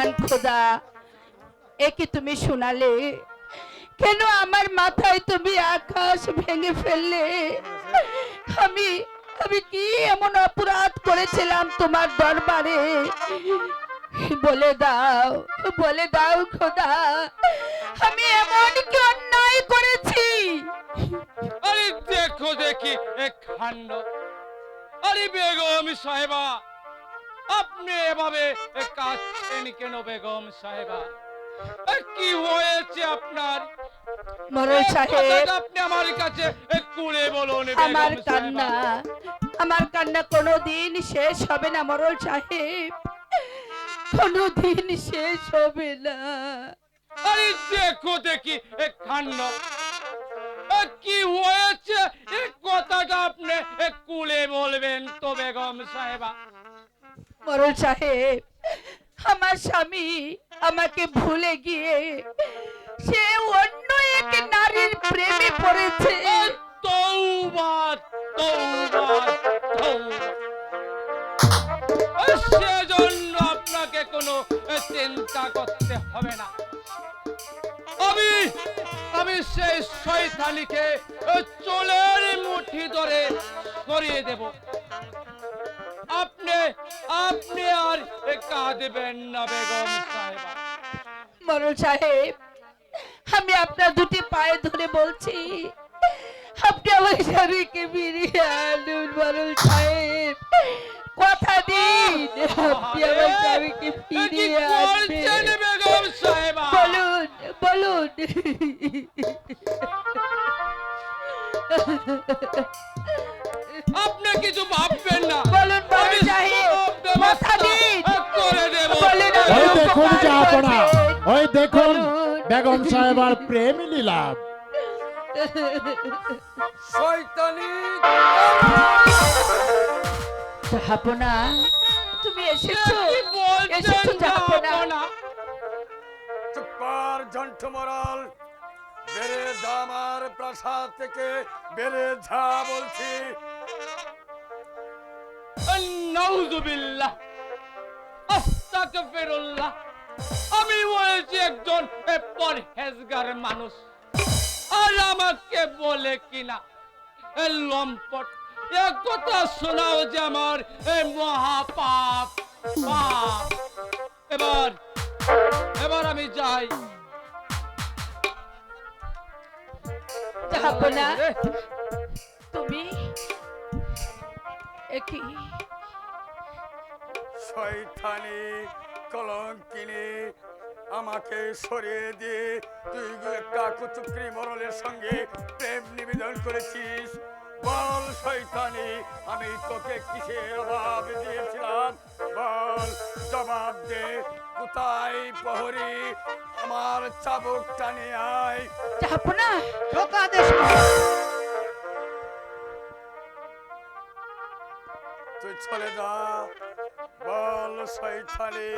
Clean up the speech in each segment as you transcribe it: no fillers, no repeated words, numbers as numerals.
মহান খোদা, একে তুমি শোনালে কেন? আমার মাথায় তুমি আকাশ ভেঙে ফেললে। আমি আমি কি এমন অপরাধ করেছিলাম তোমার দরবারে? বলে দাও খোদা, আমি এমন কি অন্যায় করেছি? আরে দেখো দেখি এক কাণ্ড। আরে বেগম সাহেবা, আপনি এভাবে কাঁদছেন কেন বেগম সাহেবা? কি হয়েছে আপনার? মরল সাহেব, আপনি আমার কাছে খুলে বলুন। আমার কান্না কোনোদিন শেষ হবে না মরল সাহেব, কোনোদিন শেষ হবে না। আরে দেখো দেখি এক কাণ্ড। কি হয়েছে এই কথাটা আপনি খুলে বলবেন তো বেগম সাহেবা। মরল সাহেব, আমার স্বামী আমাকে ভুলে গিয়ে সে অন্য এক নারীর প্রেমে পড়েছে। তওবা তওবা তওবা। সেজন্য আপনাকে কোনো চিন্তা করতে হবে না। আমি সেই শয়তানিকে চুলের মুঠি ধরে সরিয়ে দেব। আপনি আর কাঁদবেন না বেগম সাহেবা। মরল সাহেব, আমি আপনার দুটি পায়ে ধরে বলছি, আপনি আমার স্বামীকে ফিরিয়ে আনুন মরল সাহেব, কথা দিন আপনি আমার স্বামীকে ফিরিয়ে আনবেন। বেগম সাহেবা বলুন বলুন। আপনি কিছু ভাববেন না। বলুন মরল সাহেব, কথা দিন। করে দেব। ওই দেখুন জাহাপনা, ওই দেখুন বেগম সাহেবার প্রেম লীলা। শয়তানি জাহাপনা, তুমি এসেছো? কি বলছেন এসেছো জাহাপনা? জাহাপনা? চুপ কর জন্টু মরাল, বেড়ে যা আমার প্রাসাদ থেকে, বেড়ে যা বলছি। নাউযুবিল্লাহ, আস্তাগফিরুল্লাহ। আমি বলেছি একজন পরহেজগার মানুষ, আর আমাকে বলে কিনা লম্পট। এক কথা শোনাও যে আমার মহাপাপ পাপ। এবার আমি যাই। জাহাপনা, তুমি একই শয়তানি কলঙ্কিনী, আমাকে সরিয়ে দিয়ে তুই একটা কুচুকরি মরলের সঙ্গে প্রেম নিবেদন করেছিস। বল শয়তানি, আমি তোকে কিসের অভাব দিয়েছিলাম? বল, জবাব দে। কোথায় প্রহরী? আমার চাবুকটা নিয়ে আয়। জাহাপনা, তুই চলে যা। বল শয়তানি,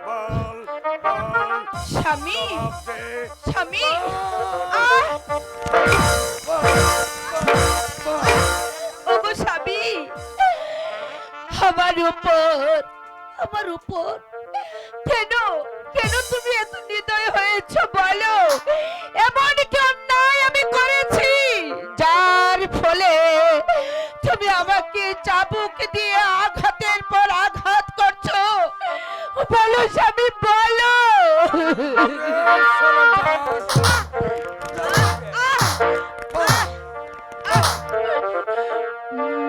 বল বল, স্বামী জবাব দে। স্বামী, ওগো স্বামী, আমার উপর কেন কেন তুমি এত নির্দয় হয়েছো? বলো, এমন কি অন্যায় আমি করেছি যার ফলে তুমি আমাকে চাবুক দিয়ে আঘাতের পর আঘাত করছো? বলো স্বামী, বলো।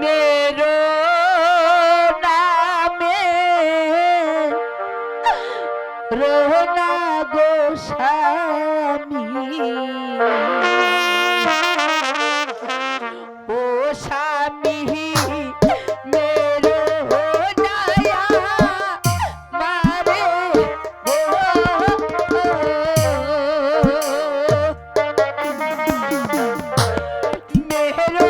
मेरो नामे रोना गोस्वामी, ओ स्वामी मेरो नया मारे मेरो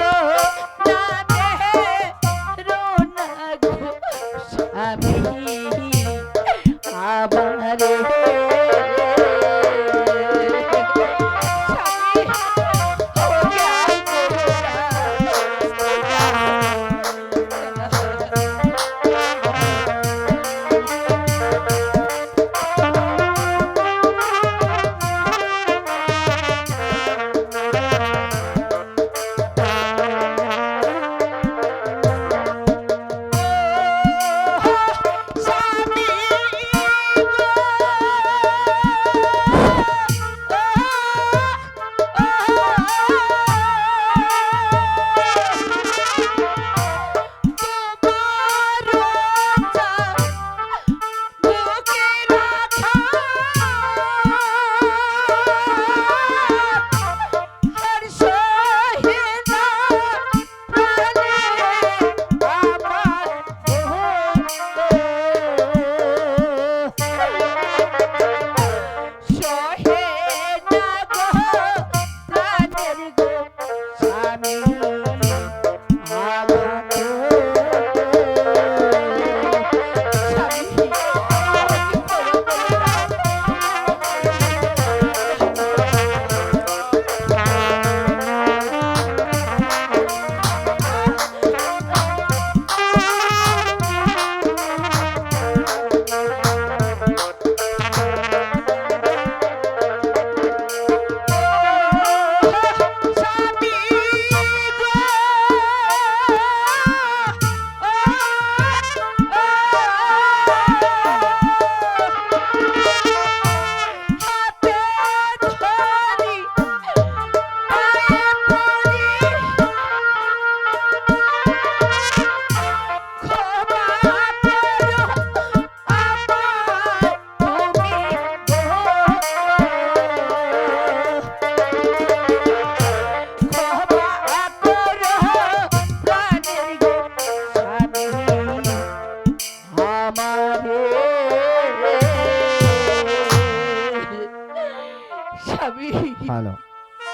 ভালো।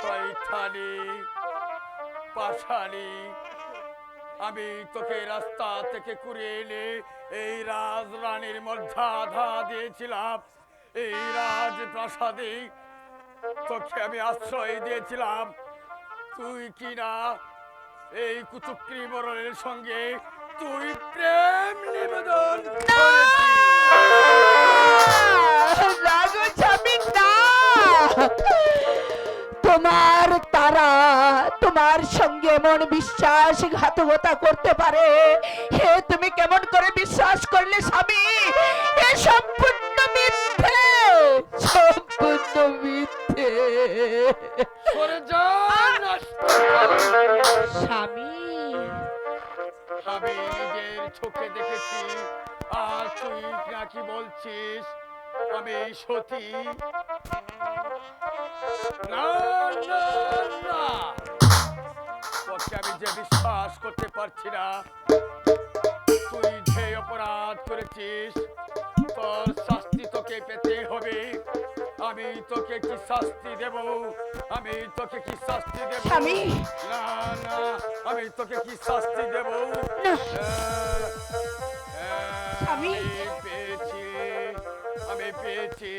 শয়তানি পাশানি, আমি তোকে রাস্তা থেকে কুড়িয়ে এনে এই রাজরানীর মধ্যে আধা দিয়েছিলাম, এই রাজপ্রাসাদে তোকে আমি আশ্রয় দিয়েছিলাম। তুই কি না এই কুচক্রী বরণের সঙ্গে তুই প্রেম নিবেদন রাগো স্বামী না, তোমার তারা তোমার সঙ্গে এমন বিশ্বাসঘাতকতা করতে পারে, হে তুমি কেমন করে বিশ্বাস করলে স্বামী? এ সম্পূর্ণ মিথ্যে, সম্পূর্ণ মিথ্যে। সরে যা স্বামী আমি নিজের চোখে দেখেছি, আর তুই নাকি বলছিস আমি সতী? না না না, তোকে আমি যে বিশ্বাস করতে পারছি না। তুই যে অপরাধ করেছিস তোর শাস্তি তোকে পেতে হবে। আমি তোকে কি শাস্তি দেব? আমি তোকে কি শাস্তি দেব? স্বামী। না না, আমি তোকে কি শাস্তি দেব? না। আমি পেয়েছি, আমি পেয়েছি,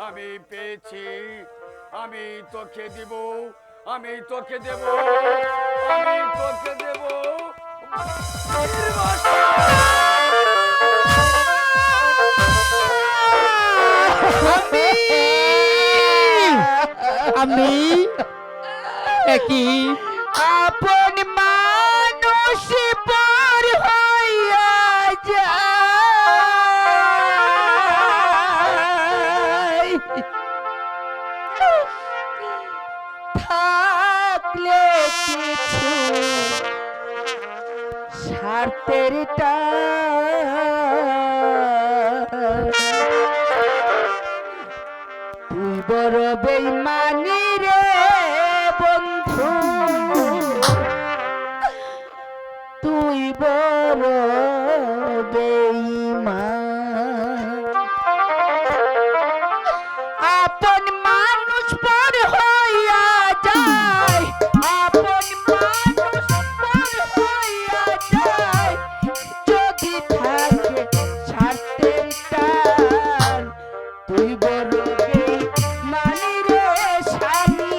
আমি পেয়েছি। আমি তোকে দেব, আমি তোকে দেব, আমি তোকে দেব। আমি একই আপন মানুষ পর হইয়া যায়, থাকলে কিছু স্বার্থের তুই বড় বেঈমানি রে বন্ধু, তুই বড় বেঈমান। আপন মানুষ পর হইয়া যায়, আপন মানুষ পর হইয়া যায়, যদি থাকে স্বার্থের টান, তুই বড় বেঈমানি রে স্বামী,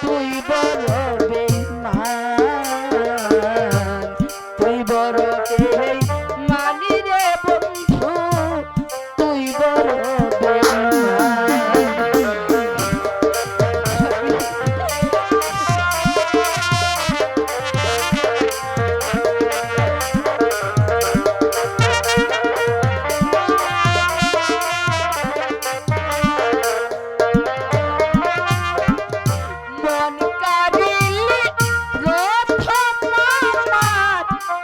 তুই বড় বেঈমান, তুই বড় বেঈমানি রে বন্ধু, তুই বড় বেঈমান। মন কারিলে প্রথম আমার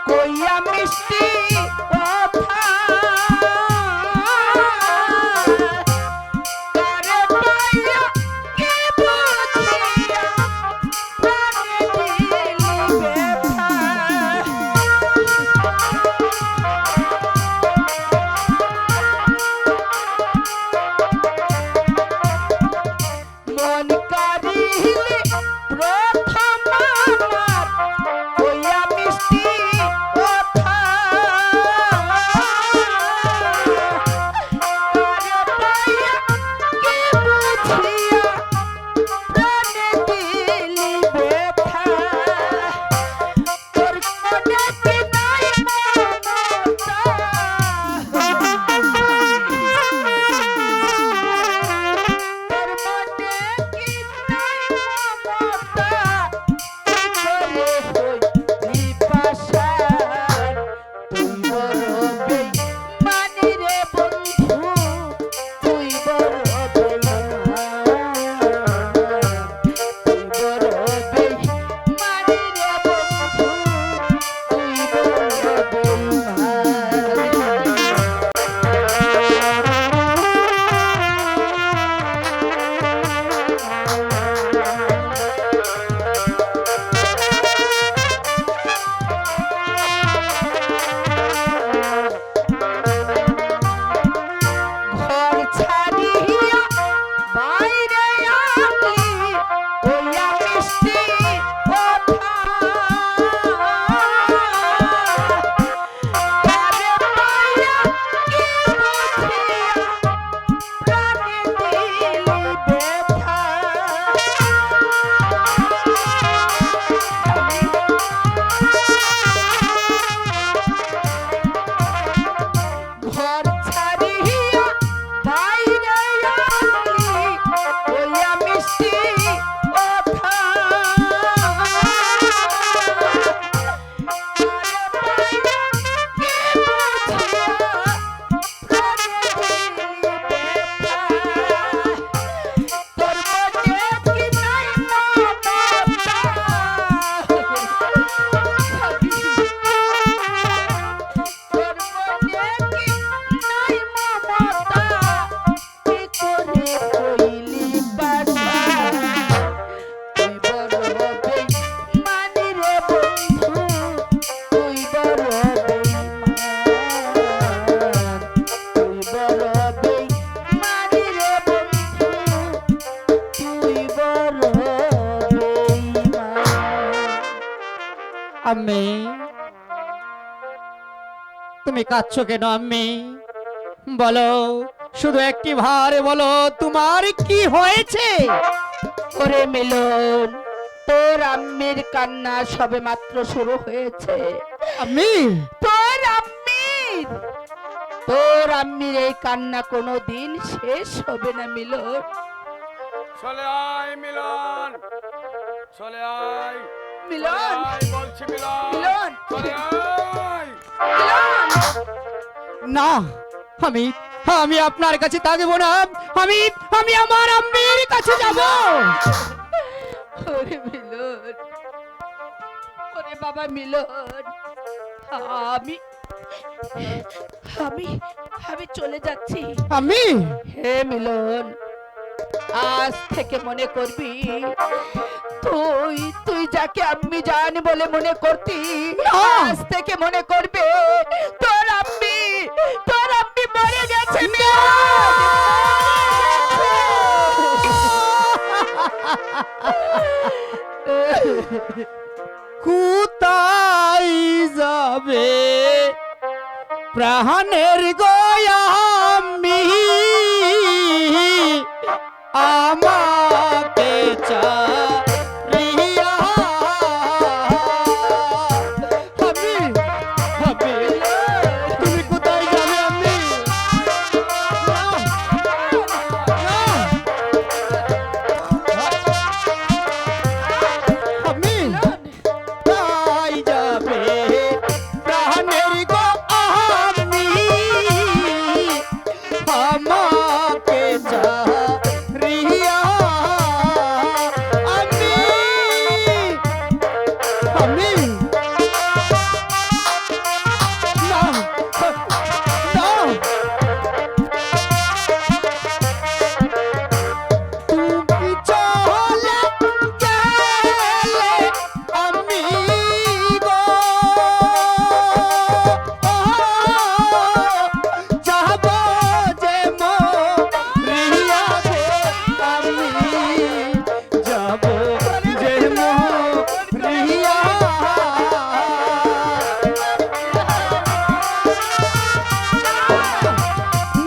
কইয়া মিষ্টি কথা, আম্মি, তুমি কাঁদছো কেন আম্মি? বলো, শুধু একটি ভারে বলো, তোমার কি হয়েছে? ওরে মিলন, তোর আম্মির কান্না সবে মাত্র শুরু হয়েছে। আম্মি, তোর আম্মির এই কান্না কোনোদিন শেষ হবে না মিলন। চলে আয় মিলন, চলে আয়, মিলন, চলে আয় বলছি মিলন, মিলন, চলে আয়। মিলন। না, আমি আমি আপনার কাছে থাকবো না। আমি আমি আমার আম্মির কাছে যাব। ওরে মিলন, ওরে বাবা মিলন, আমি আমি আমি চলে যাচ্ছি। আম্মি, হে মিলন, আজ থেকে মনে করবি তুই তুই যাকে আম্মি জানি বলে মনে করতি, আজ থেকে মনে করবে তোর আম্মি মরে গেছে। কোথায় যাবে প্রাণের গয়ামি, আমাকে চারিয়া। আমি আমি তুমি কোথায় যাবে আমি? আমি কোথায় যাবে প্রাণের গো আমি, আমাকে চারিয়া। আমি আমি না না, তুমি চলে গেলে আমি গো যাব যে মরিয়া গো, আমি যাব যে মরিয়া।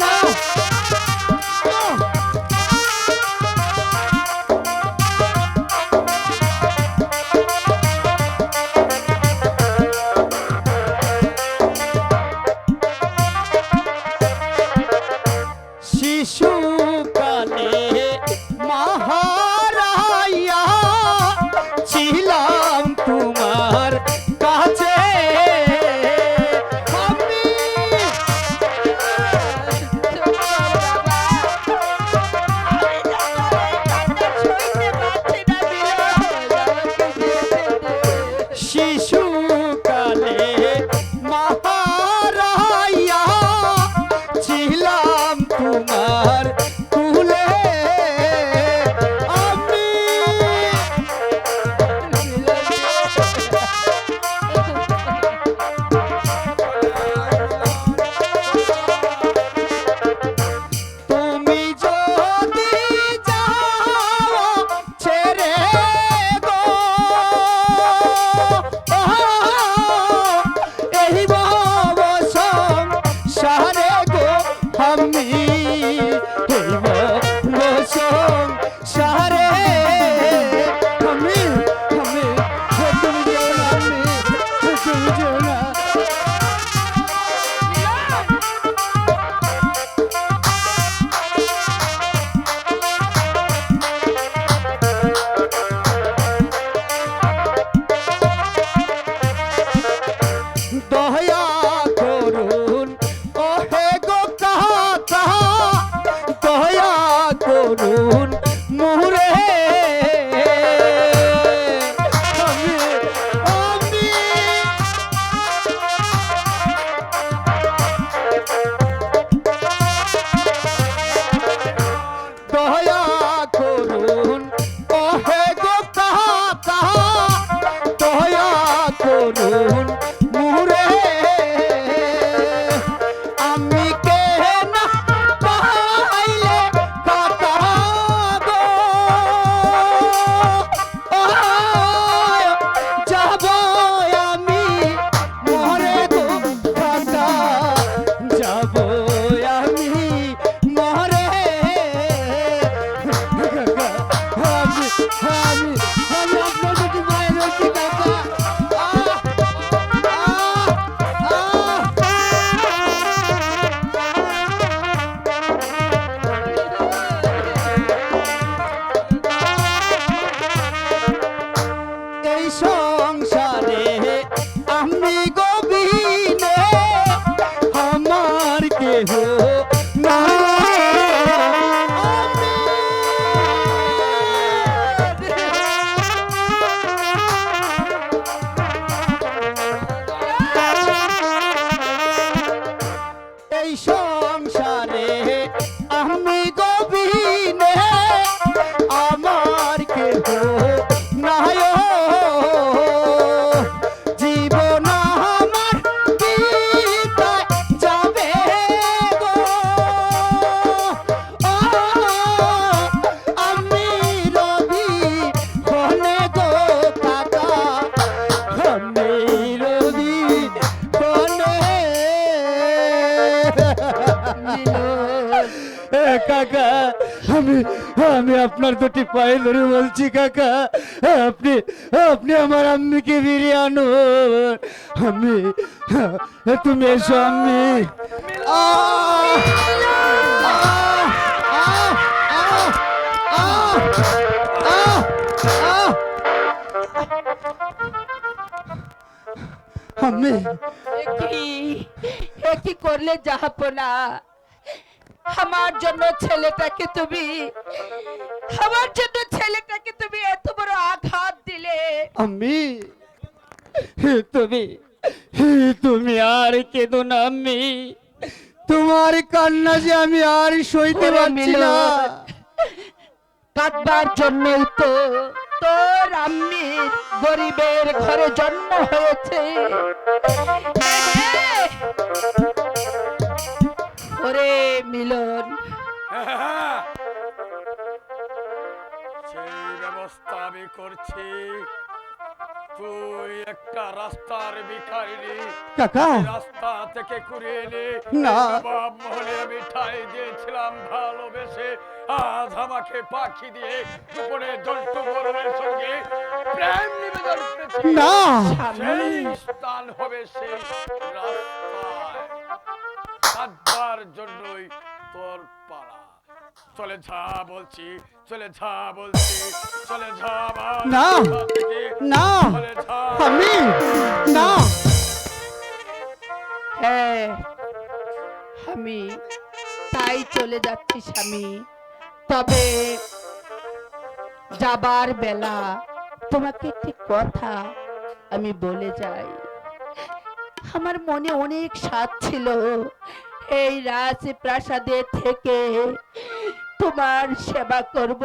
না শিশুকালে মহারায়া ছিলাম তোমার কাছে। আমি শিশুকালে মহারায়া ছিলাম তোমার কাকা, আমি আমি আপনার দুটি পায়ে ধরে বলছি কাকা, আপনি আপনি আমার আম্মিকে ফিরিয়ে আনো। আমি তুমি এসো আম্মি। আহ! আহ! আহ! আহ! আহ! আহ! আম্মি, এ কি করলে জাহাপনা? আমার জন্য ছেলেটাকে তুমি এত বড় আঘাত দিলে। আম্মি, তুমি তুমি আর কেঁদো না আম্মি, তোমার কান্না যে আমি আর সইতে ওরে পারছি না। মিলন, কাঁদবার জন্যই তো তোর আম্মির গরিবের ঘরে জন্ম হয়েছে। ওরে মিলন, হ্যাঁ, সেই ব্যবস্থা আমি করছি। তুই একটা রাস্তার ভিখারিনী, কাকা, রাস্তা থেকে কুড়িয়ে এনে না। নবাব মহলে আমি ঠাই দিয়েছিলাম ভালোবেসে, আজ আমাকে পাখি দিয়ে গোপনে জন্টু বরণের সঙ্গে প্রেম নিবেদন করেছি। না। সেই স্থান হবে সেই রাস্তায়, কাঁদবার জন্যই তোর পালা। চলে যা বলছি, চলে যা বলছি, চলে যা আমার না। রাস্তা থেকে, না চলে যা। আম্মি, না। হ্যাঁ আমি তাই চলে যাচ্ছি স্বামী। তবে যাবার বেলা তোমাকে একটি কথা আমি বলে যাই। আমার মনে অনেক স্বাদ ছিল এই রাজপ্রাসাদে থেকে তোমার সেবা করব,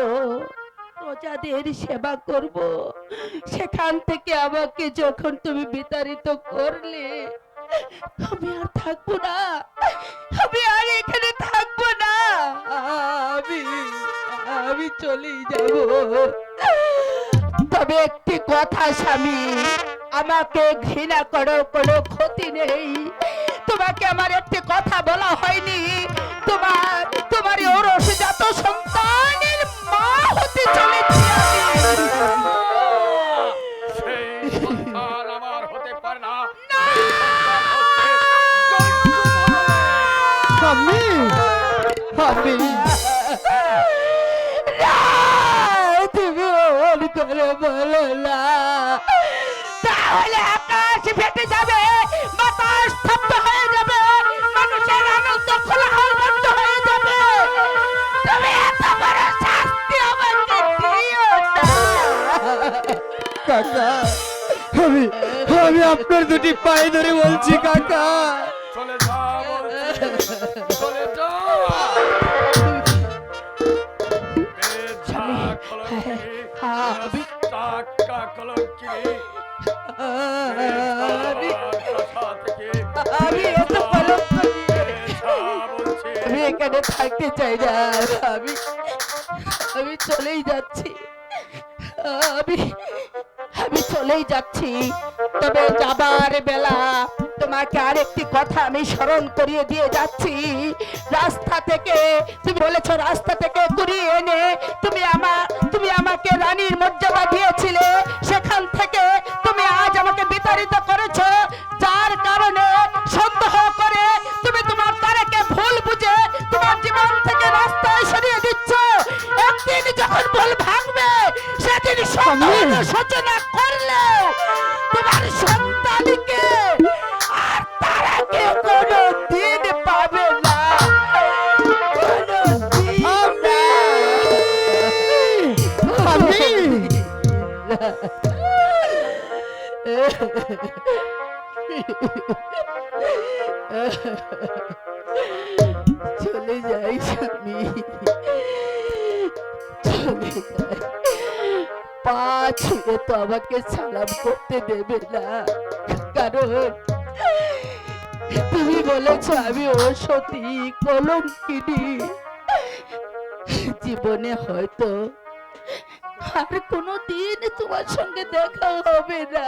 প্রজাদের সেবা করব। সেখান থেকে আমাকে যখন তুমি বিতাড়িত করলে, আমি আর থাকবো না, আমি আর এখানে থাকবো না, আমি চলেই যাব। তবে একটি কথা স্বামী, আমাকে ঘৃণা করো, কোনো ক্ষতি নেই। তোমাকে আমার একটি কথা বলা হয়নি, তোমার ওরসজাত সন্তানের মা হতে চলেছি আমি। সেই সন্তান আমার হতে পারে না। আম্মি, আম্মি, তুমি ওর করে বলো না, তাহলে আকাশ ফেটে যাবে, বাতাস স্তব্ধ হয়ে যাবে, মানুষের আনন্দ কোলাহল বন্ধ হয়ে যাবে। তুমি এত বড় শাস্তি আমাকে দিও না। কাকা, আমি আমি আপনার দুটি পায়ে ধরে বলছি কাকা। চলে যা বলছি, চলে যা। বেজা কলঙ্কিনী, রাস্তা কলঙ্কিনী, বেজা থেকে আমি এত কলঙ্ক নিয়ে বেজা বলছি। আমি এখানে থাকতে চাই না। আমি চলেই যাচ্ছি, আমি চলেই যাচ্ছি। তবে যাবার বেলা তোমাকে আরেকটি কথা আমি স্মরণ করিয়ে দিয়ে যাচ্ছি। রাস্তা থেকে তুমি বলেছো, রাস্তা থেকে কুড়িয়ে এনে তুমি আমাকে রানীর মর্যাদা দিয়েছিলে, সেখান থেকে তুমি আজ আমাকে বিতাড়িত করেছো। যার কারণে সন্দেহ করে তুমি তোমার তারাকে ভুল বুঝে তোমার জীবন থেকে রাস্তায় সরিয়ে দিচ্ছ। একদিন যখন ভুল ভাঙবে, সেদিন সূচনা করলেও তোমার সন্তানকে আর তারাকে কোনো দিন পাবে না, কোনোদিন না। আম্মি, চলে যাই স্বামী, চলে যাই। পা ছুঁয়ে তো আমাকে সালাম করতে দেবে না, কারণ তুমি বলেছ আমি অসতী কলঙ্কিনী। জীবনে হয়তো আর কোনো দিন তোমার সঙ্গে দেখা হবে না,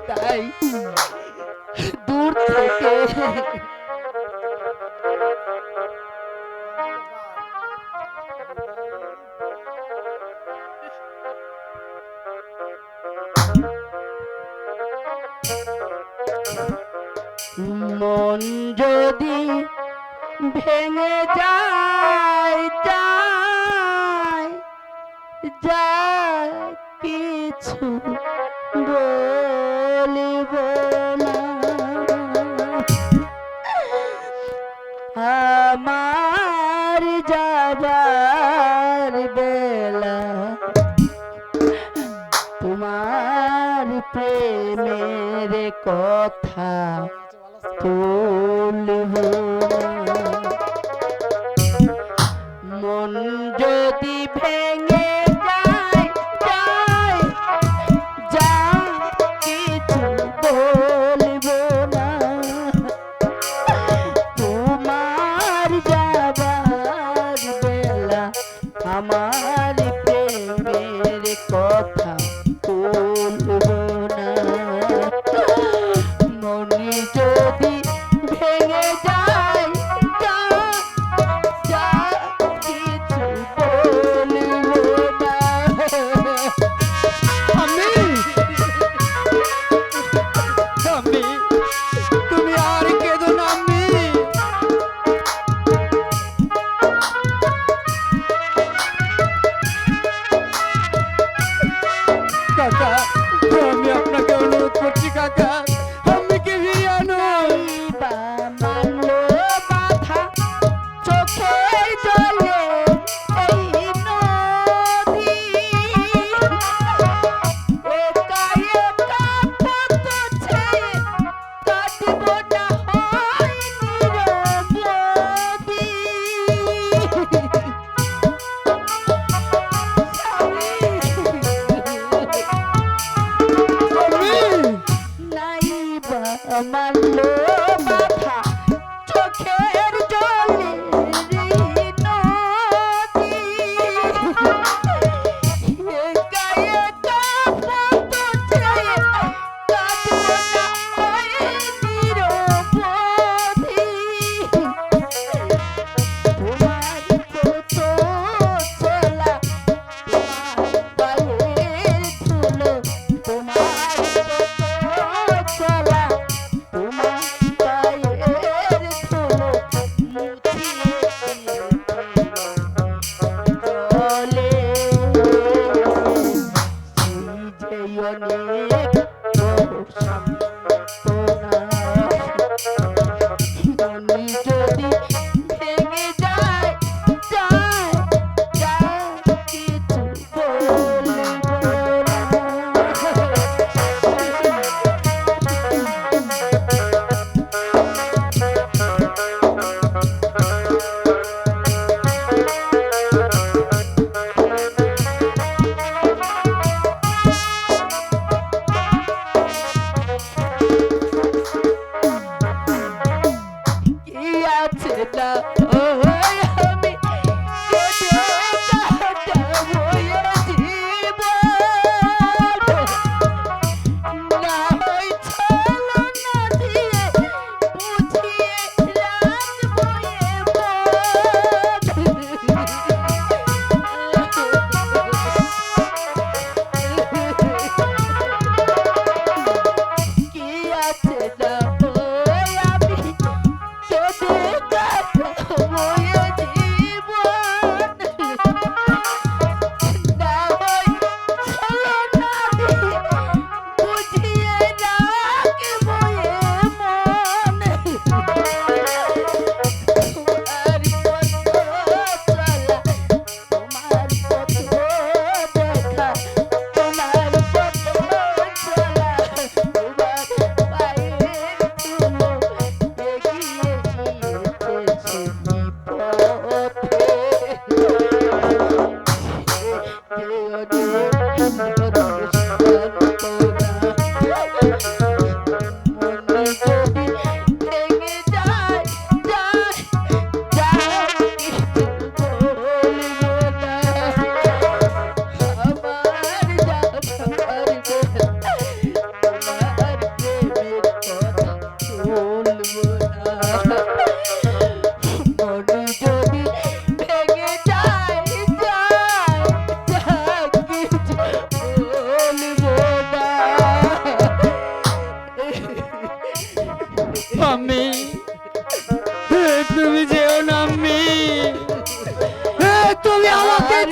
তাই দূর থেকে ভেঙে যায় যায় যা কিছু বলিব না আমার যাবার বেলা তোমার প্রেমের কথা তুলব না। মন যদি ভেঙে যায় যায় যা কিছু বলব না তোমার যাবার বেলা আমার প্রেমের কথা বলব না। মনে যদি ভেঙে যায় যা কিছু বলব না। আমি আমি তুমি আর কেঁদো না আমি কাকা আমি আপনাকে অনুরোধ করছি কাকা আমি কি ফিরিয়ে আনো বা মানলো মাথা চোখের জলে এই নদী একা একা পথ ছেয়ে কাটব না হয় নিরবধি। নাইবা মানলো মাথা চোখের জলে নদী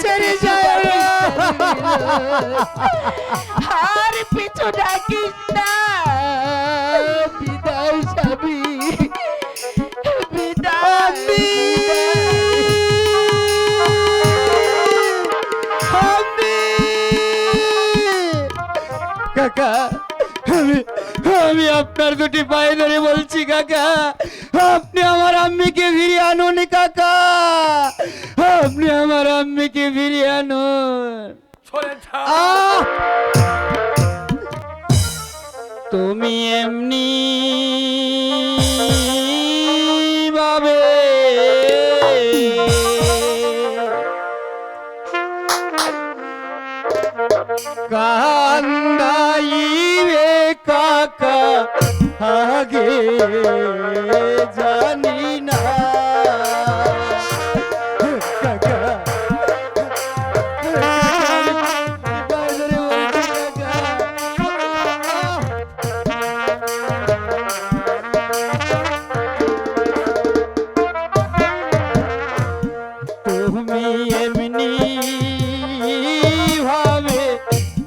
ছেড়ে যায় না। আর পিছু ডাকিস না। বিদায় স্বামী, বিদায়। কাকা, আমি আপনার দুটি পায়ে ধরে বলছি কাকা, আপনি আমার আম্মিকে ফিরিয়ে আনুন কাকা, আপনি আমার আম্মিকে ফিরিয়ে আনুন। চলে যা। আহ! তুমি এমনি ভাবে কান্দাইবে কাকা আগে জানি না কাকা, তুমি এমনি ভাবে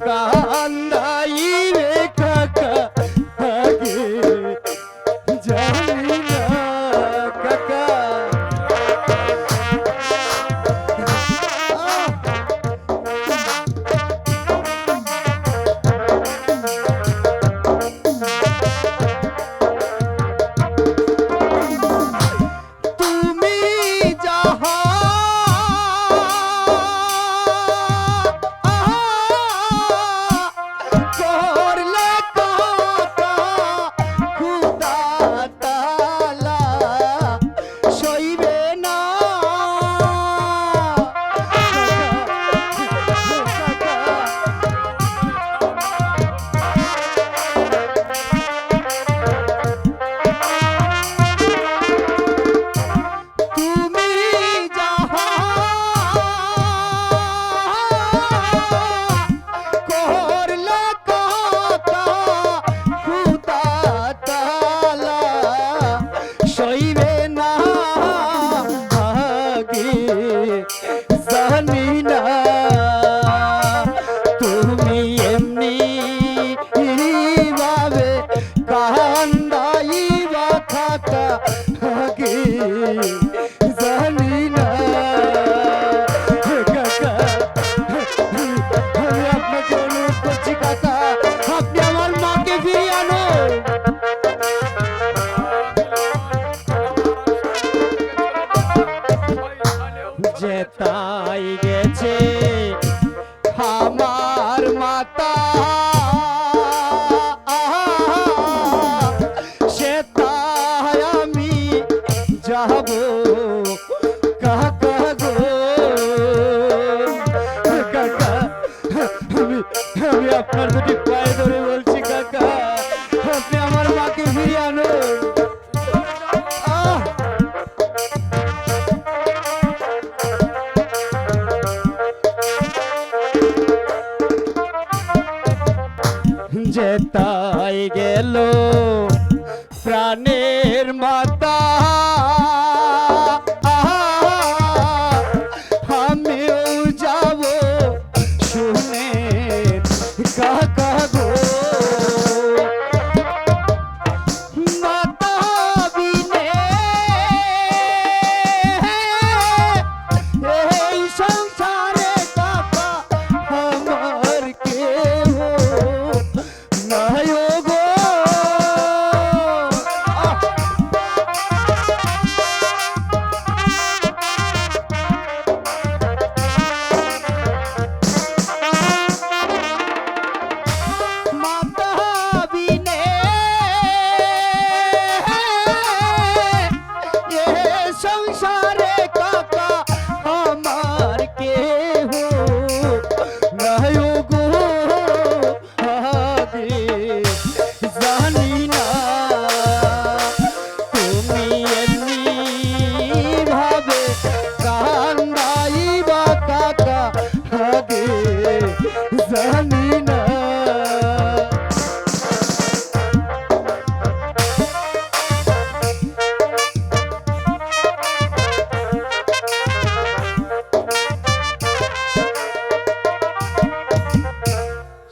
কান্দাইবে কাকা আগে জানি না কাকা। তুমি যাহা করলে কাকা খুদা তাআলা সইবে না তুমি যাহা করলে কাকা খুদা তাআলা সইবে না আগে জানি না তুমি এমনি ভাবে কান্দাইবা কাকা আগে জানি না কাকা। আমি আপনাকে অনুরোধ করছি কাকা, আপনি আমার মাকে ফিরিয়ে আনুন। যে তাই গেছে আমার মাতা, সে তাই আমি যাব কাকা গো কাকা। আমি আপনার দুটি পায়ে ধরে বলছি কাকা, আপনি আমার মাকে ফিরিয়ে আনুন। আহ! যে তাই গেল প্রাণের মাতা, আমিও যাব শুনে কাকা গো। মাতা বিনে এই সংসারে কাকা আমার কেহ নাই গো।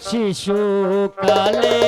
শিশুকালে